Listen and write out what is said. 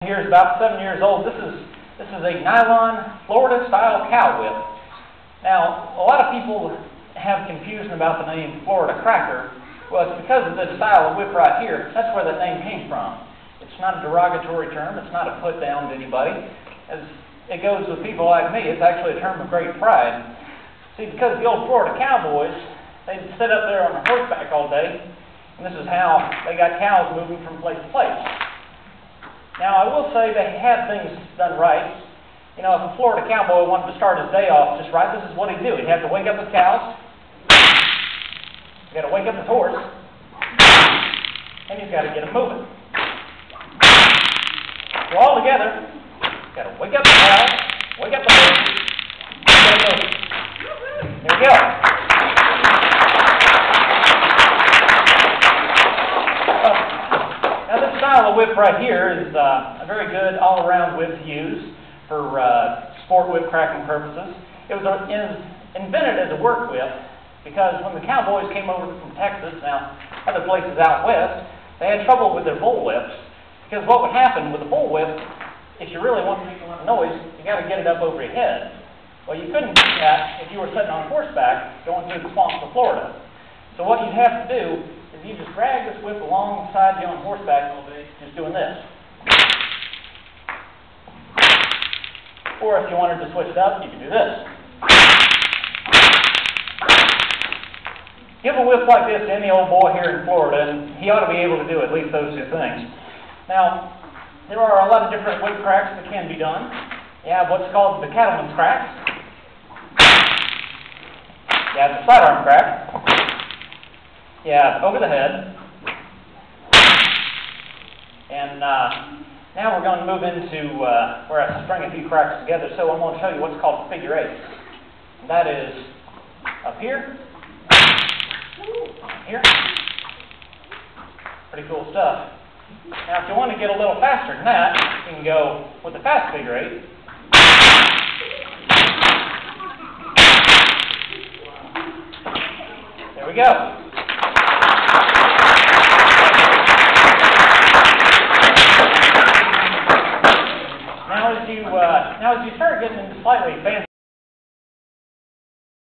Here is about 7 years old. This is a nylon Florida style cow whip. Now, a lot of people have confusion about the name Florida Cracker. Well, it's because of this style of whip right here. That's where that name came from. It's not a derogatory term. It's not a put down to anybody. As it goes with people like me, it's actually a term of great pride. See, because the old Florida cowboys, they'd sit up there on horseback all day, and this is how they got cows moving from place to place. Now, I will say they had things done right. You know, if a Florida cowboy wanted to start his day off just right, this is what he'd do. He'd have to wake up his cows. He's got to wake up his horse. And he's got to get them moving. So all together, he's got to wake up the cows, wake up the horse, and get them moving. There we go. Now, this style of whip right here is a very good all-around whip to use for sport whip cracking purposes. It was invented as a work whip because when the cowboys came over from Texas, now other places out west, they had trouble with their bull whips because what would happen with a bull whip, if you really want to make a lot of noise, you got to get it up over your head. Well, you couldn't do that if you were sitting on horseback going through the swamps of Florida. So what you'd have to do is you just drag this whip alongside you on horseback a little bit, just doing this. Or if you wanted to switch it up, you could do this. Give a whip like this to any old boy here in Florida, and he ought to be able to do at least those two things. Now, there are a lot of different whip cracks that can be done. You have what's called the cattleman's crack. You have the sidearm crack. You have over the head. And now we're going to move into where I string a few cracks together. So I'm going to show you what's called figure eight. And that is up here, here. Pretty cool stuff. Now, if you want to get a little faster than that, you can go with the fast figure eight. There we go. Now, as you start getting into slightly fancier